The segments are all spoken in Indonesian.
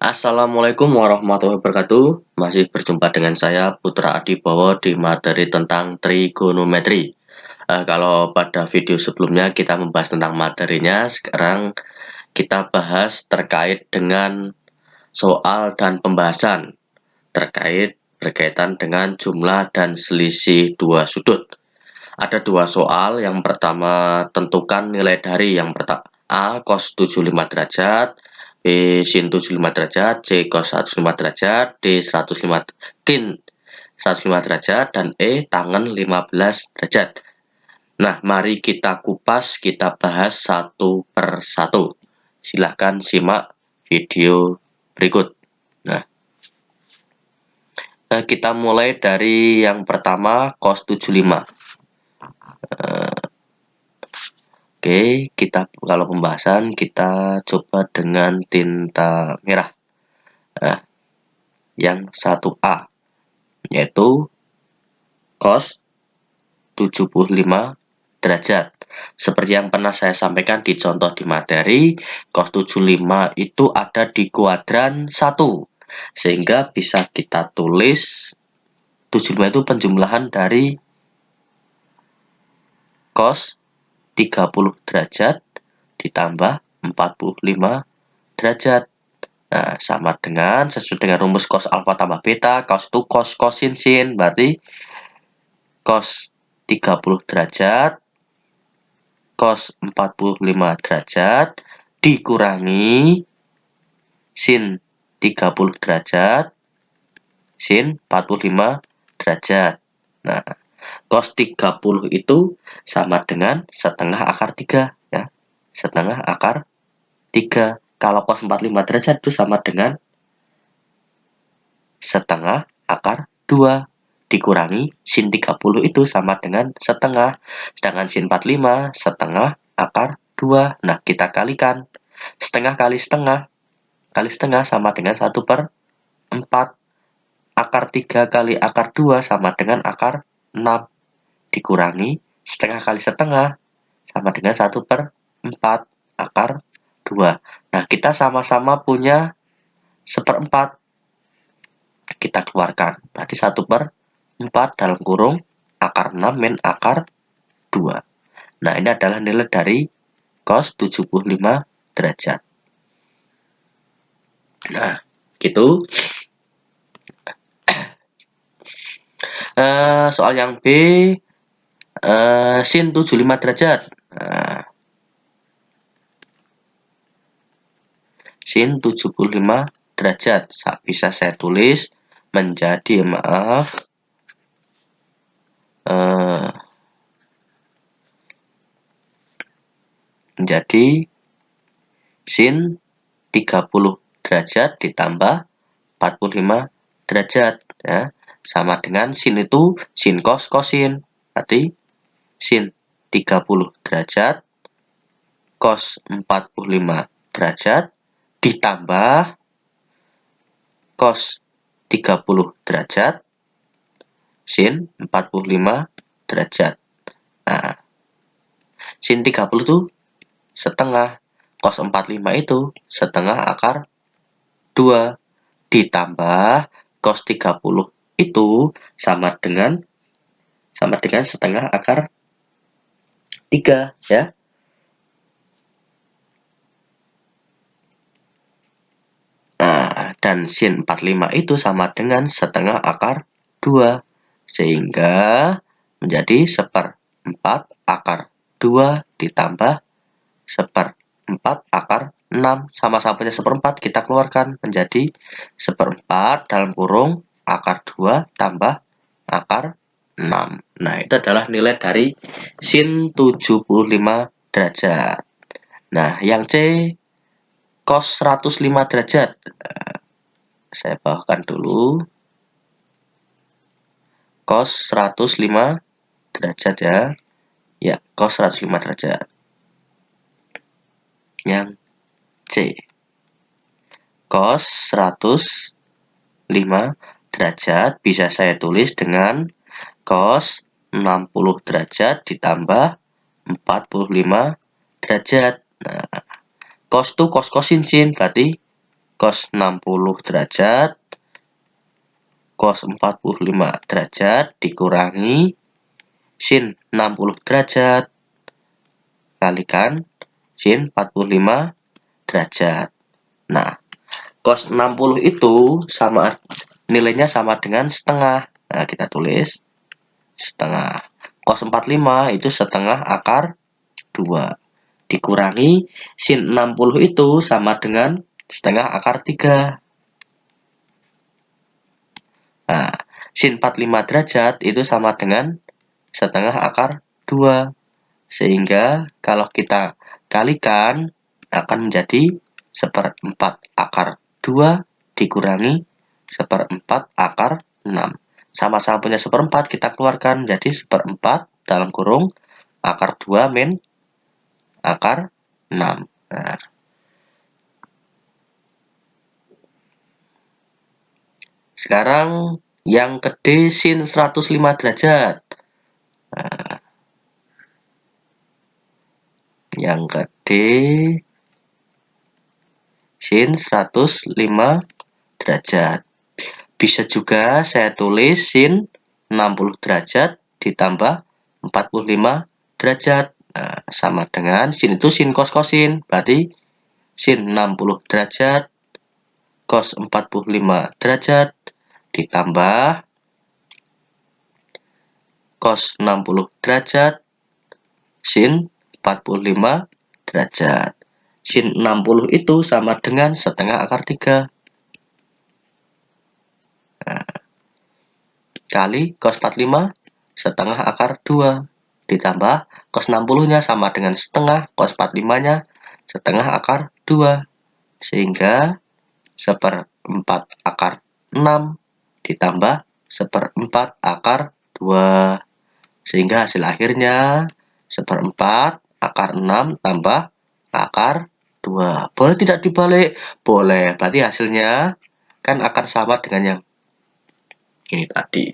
Assalamualaikum warahmatullahi wabarakatuh. Masih berjumpa dengan saya Putra Adibowo di materi tentang trigonometri. Kalau pada video sebelumnya kita membahas tentang materinya, sekarang kita bahas terkait dengan soal dan pembahasan berkaitan dengan jumlah dan selisih dua sudut. Ada dua soal. Yang pertama, tentukan nilai dari yang pertama A cos 75 derajat, B sin 75 derajat, C cos 105 derajat, D 105 kin 105 derajat, dan E tangen 15 derajat. Nah, mari kita kupas, kita bahas satu per satu. Silahkan simak video berikut. Nah, kita mulai dari yang pertama, cos 75. Oke, kita kalau pembahasan kita coba dengan tinta merah. Nah, yang 1A yaitu cos 75 derajat. Seperti yang pernah saya sampaikan di contoh di materi, cos 75 itu ada di kuadran 1. Sehingga bisa kita tulis 75 itu penjumlahan dari cos 30 derajat ditambah 45 derajat. Nah, sama dengan sesuai dengan rumus cos alfa tambah beta, cos itu cos kosin sin, berarti cos 30 derajat cos 45 derajat dikurangi sin 30 derajat sin 45 derajat. Nah, cos 30 itu sama dengan setengah akar 3 ya. Setengah akar 3. Kalau cos 45 derajat itu sama dengan setengah akar 2 dikurangi sin 30 itu sama dengan setengah. Sedangkan sin 45 setengah akar 2. Nah, kita kalikan. Setengah kali setengah sama dengan 1/4. Akar 3 kali akar 2 sama dengan akar 6. Dikurangi setengah kali setengah sama dengan 1/4 akar 2. Nah, kita sama-sama punya 1/4. Kita keluarkan. Berarti 1/4 dalam kurung akar 6 min akar 2. Nah, ini adalah nilai dari cos 75 derajat. Nah, gitu. Soal yang B, sin 75 derajat. Nah, sin 75 derajat bisa saya tulis menjadi menjadi sin 30 derajat ditambah 45 derajat ya. Sama dengan sin itu sin cos kosin. Berarti sin 30 derajat cos 45 derajat ditambah cos 30 derajat sin 45 derajat. Nah, sin 30 itu setengah, cos 45 itu setengah akar 2 ditambah cos 30 itu sama dengan setengah akar 3 ya. Nah, dan sin 45 itu sama dengan setengah akar 2 sehingga menjadi 1/4 akar 2 ditambah 1/4 akar 6. Sama-sama punya 1/4, kita keluarkan menjadi 1/4 dalam kurung akar 2 tambah akar 6. Nah, itu adalah nilai dari sin 75 derajat. Nah, yang C cos 105 derajat. Saya bawahkan dulu. Cos 105 derajat ya. Ya, cos 105 derajat. Yang C. Cos 105 derajat bisa saya tulis dengan cos 60 derajat ditambah 45 derajat. Nah, cos itu cos kosin sin, berarti cos 60 derajat, cos 45 derajat dikurangi sin 60 derajat kalikan sin 45 derajat. Nah, cos 60 itu nilainya sama dengan setengah. Nah, kita tulis setengah. Cos 45 itu setengah akar 2. Dikurangi sin 60 itu sama dengan setengah akar 3. Nah, sin 45 derajat itu sama dengan setengah akar 2. Sehingga kalau kita kalikan akan menjadi 1/4 akar 2 dikurangi 1/4 akar 6. Sama-sama punya 1/4, kita keluarkan jadi 1/4 dalam kurung akar 2 min akar 6. Nah, sekarang yang ke D sin 105 derajat. Nah, yang ke D sin 105 derajat. Bisa juga saya tulis sin 60 derajat ditambah 45 derajat. Nah, sama dengan sin itu sin cos cosin. Berarti sin 60 derajat cos 45 derajat ditambah cos 60 derajat sin 45 derajat. Sin 60 itu sama dengan setengah akar 3. Nah, kali cos 45 setengah akar 2 ditambah cos 60-nya sama dengan setengah cos 45-nya setengah akar 2. Sehingga 1/4 akar 6 ditambah 1/4 akar 2. Sehingga hasil akhirnya 1/4 akar 6 tambah akar 2. Boleh tidak dibalik? Boleh. Berarti hasilnya kan akan sama dengan yang ini tadi.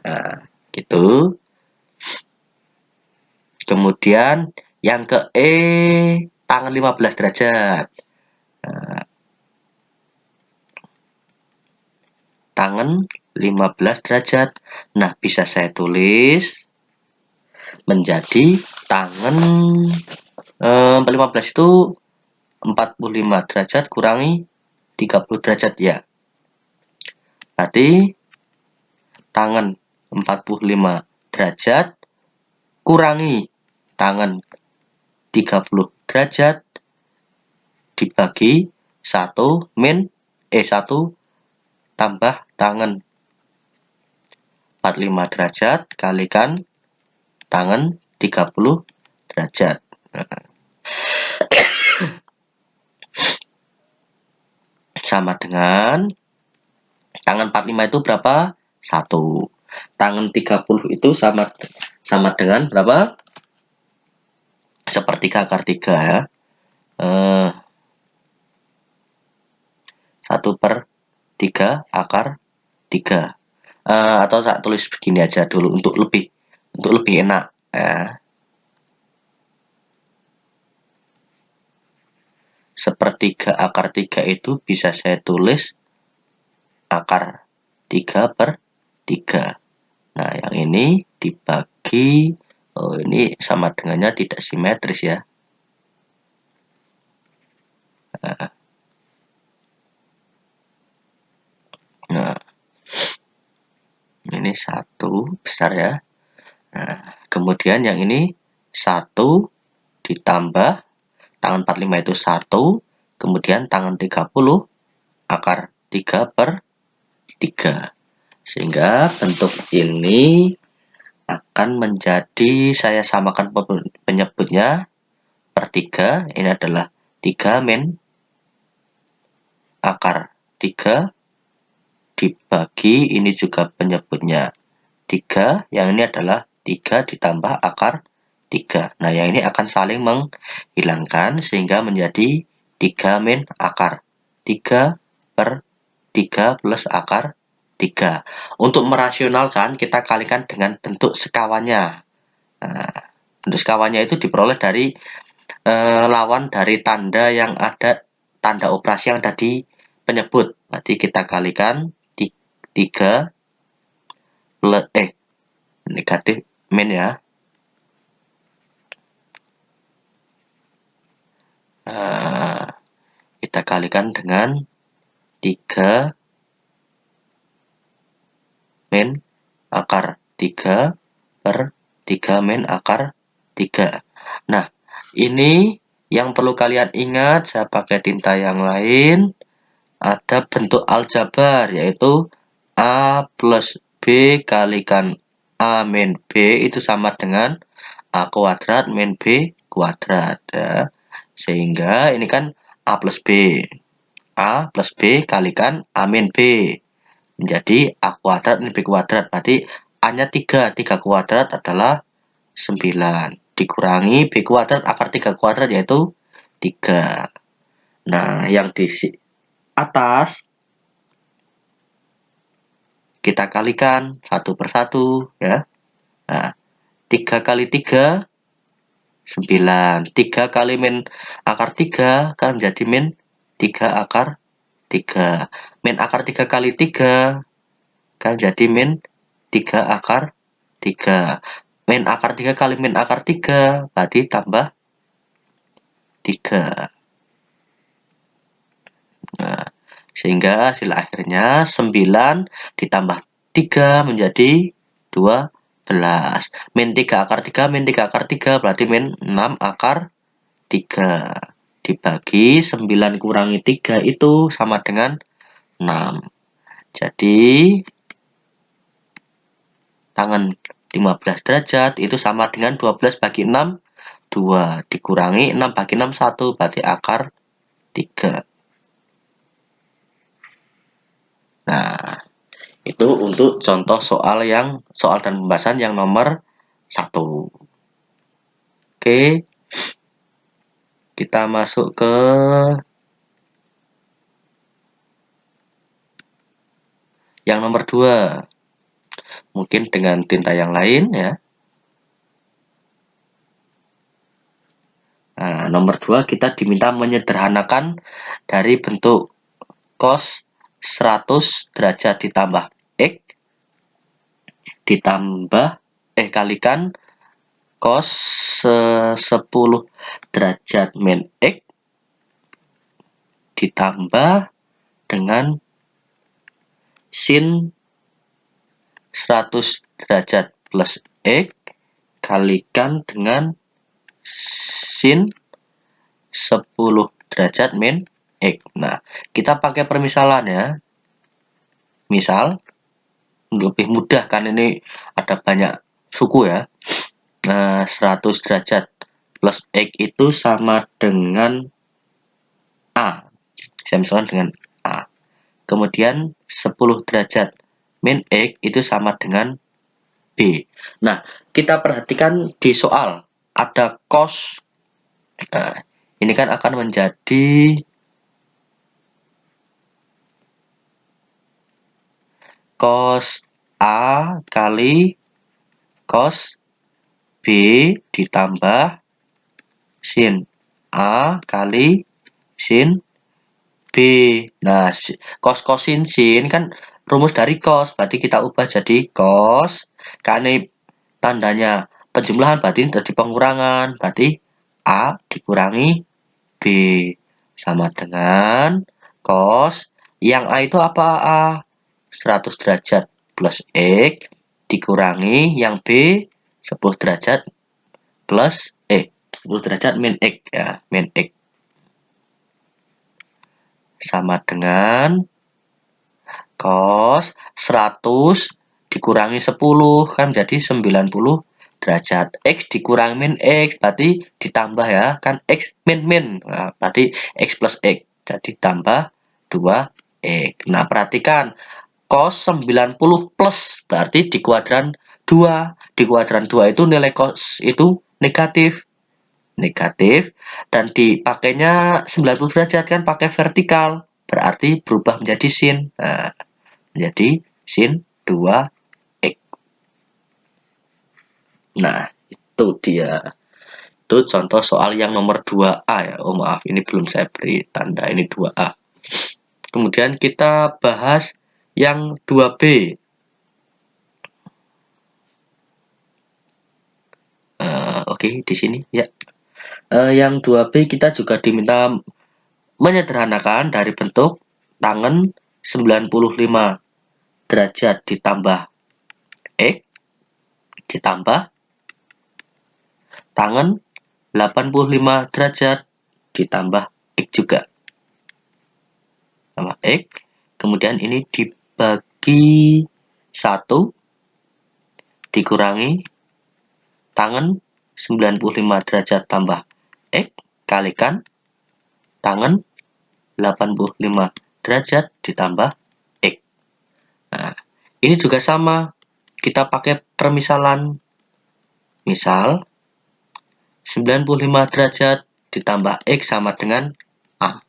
Nah, gitu. Kemudian yang ke E tangan 15 derajat. Nah, tangan 15 derajat. Nah, bisa saya tulis menjadi tangan 15 itu 45 derajat kurangi 30 derajat ya. Berarti tangan 45 derajat kurangi tangan 30 derajat dibagi 1 tambah tangan 45 derajat kalikan tangan 30 derajat. Sama dengan tangan 45 itu berapa? 1. Tangan 30 itu sama dengan berapa? 1/3 akar 3 ya. 1/3 akar 3. Atau saya tulis begini aja dulu untuk lebih enak ya. 1/3 akar 3 itu bisa saya tulis akar 3/3. Nah, yang ini dibagi, ini sama dengannya tidak simetris ya. Nah, ini 1 besar ya. Nah, kemudian yang ini 1 ditambah tangan 45 itu 1, kemudian tangan 30 akar 3/3. Sehingga bentuk ini akan menjadi, saya samakan penyebutnya per 3. Ini adalah 3 min akar 3 dibagi, ini juga penyebutnya 3. Yang ini adalah 3 ditambah akar 3. Nah, yang ini akan saling menghilangkan sehingga menjadi 3 min akar 3/3 plus akar 3. Untuk merasionalkan, kita kalikan dengan bentuk sekawannya. Nah, bentuk sekawannya itu diperoleh dari lawan dari tanda yang ada, tanda operasi yang ada di penyebut. Berarti kita kalikan 3 plus negatif min ya. Kita kalikan dengan 3 min akar 3 per 3 min akar 3. Nah, ini yang perlu kalian ingat, saya pakai tinta yang lain. Ada bentuk aljabar, yaitu A plus B kalikan A min B itu sama dengan A kuadrat min B kuadrat. Ya. Sehingga ini kan A plus B. A plus B kalikan A min B. Menjadi A kuadrat min B kuadrat. Berarti A-nya 3. 3 kuadrat adalah 9. Dikurangi B kuadrat akar 3 kuadrat yaitu 3. Nah, yang di atas kita kalikan satu per satu ya. Nah, 3 kali 3 9. 3 kali min akar 3 kan menjadi min 3 akar 3. Min akar 3 kali 3 kan jadi min 3 akar 3. Min akar 3 kali min akar 3 berarti tambah 3. Nah, sehingga hasil akhirnya 9 ditambah 3 menjadi 12. Min 3 akar 3 min 3 akar 3 berarti min 6 akar 3. Dibagi 9 kurangi 3 itu sama dengan 6. Jadi tangan 15 derajat itu sama dengan 12 bagi 6 2 dikurangi 6 bagi 6 1 berarti akar 3. Nah, itu untuk contoh soal dan pembahasan yang nomor 1. Oke. Kita masuk ke yang nomor 2. Mungkin dengan tinta yang lain ya. Nah, nomor 2 kita diminta menyederhanakan dari bentuk cos 100 derajat ditambah X ditambah kalikan cos 10 derajat min X ditambah dengan sin 100 derajat plus X kalikan dengan sin 10 derajat min X. Nah, kita pakai permisalan ya. Misal, lebih mudah kan ini ada banyak suku ya. Nah, 100 derajat plus X itu sama dengan A. Saya misalkan dengan A. Kemudian 10 derajat min X itu sama dengan B. Nah, kita perhatikan di soal ada cos. Nah, ini kan akan menjadi cos A kali cos B ditambah sin A kali sin B. Nah, cos sin kan rumus dari cos, berarti kita ubah jadi cos. Karena ini tandanya penjumlahan berarti jadi pengurangan, berarti A dikurangi B sama dengan cos. Yang A itu apa? A 100 derajat plus X dikurangi yang B 10 derajat plus 10 derajat min X ya, min X sama dengan cos 100 dikurangi 10 kan jadi 90 derajat. X dikurangi min X berarti ditambah ya, kan X min. Nah, berarti X plus X. Jadi tambah 2X. Nah, perhatikan cos 90 plus berarti di kuadran 2. Di kuadran 2 itu nilai cos itu negatif dan dipakainya 90 derajat kan pakai vertikal berarti berubah menjadi sin. Nah, menjadi sin 2X. Nah, itu dia. Itu contoh soal yang nomor 2A ya. Oh maaf, ini belum saya beri tanda, ini 2A. Kemudian kita bahas yang 2B. Oke, di sini ya. Yang 2B kita juga diminta menyederhanakan dari bentuk tangan 95 derajat ditambah X ditambah tangan 85 derajat ditambah X juga. Tambah X. Kemudian ini dibagi 1 dikurangi tangan 95 derajat tambah X kalikan tangan 85 derajat ditambah X. Nah, ini juga sama. Kita pakai permisalan. Misal, 95 derajat ditambah X sama dengan A.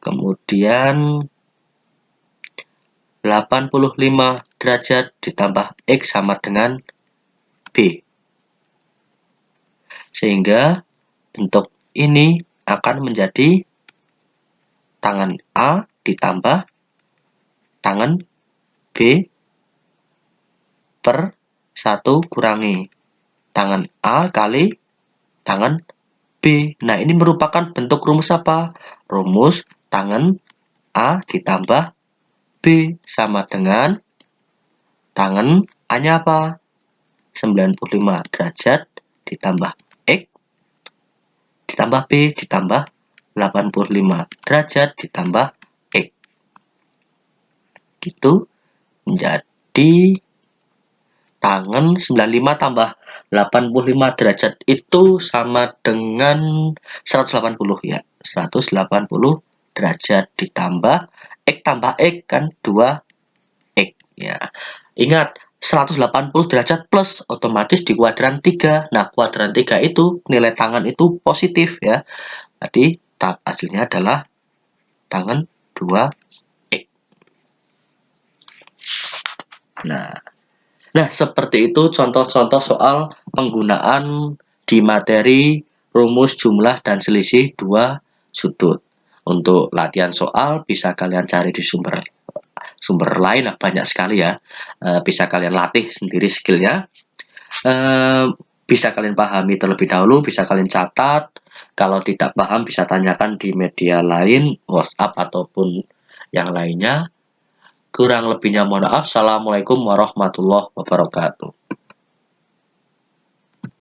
Kemudian, 85 derajat ditambah X sama dengan B. Sehingga bentuk ini akan menjadi tangan A ditambah tangan B per 1 kurangi tangan A kali tangan B. Nah, ini merupakan bentuk rumus apa? Rumus tangan A ditambah B sama dengan tangan A-nya apa? 95 derajat ditambah X ditambah B ditambah 85 derajat ditambah X. Gitu. Menjadi tangan 95 tambah 85 derajat itu sama dengan 180 ya. 180 derajat ditambah X tambah X kan 2X ya. Ingat 180 derajat plus otomatis di kuadran 3. Nah, kuadran 3 itu nilai tangan itu positif ya. Jadi hasilnya adalah tangan 2X. Nah, seperti itu contoh-contoh soal penggunaan di materi rumus jumlah dan selisih dua sudut. Untuk latihan soal bisa kalian cari di sumber lain, banyak sekali ya. Bisa kalian latih sendiri skillnya. Bisa kalian pahami terlebih dahulu, bisa kalian catat. Kalau tidak paham bisa tanyakan di media lain, WhatsApp ataupun yang lainnya. Kurang lebihnya mohon maaf. Assalamualaikum warahmatullahi wabarakatuh.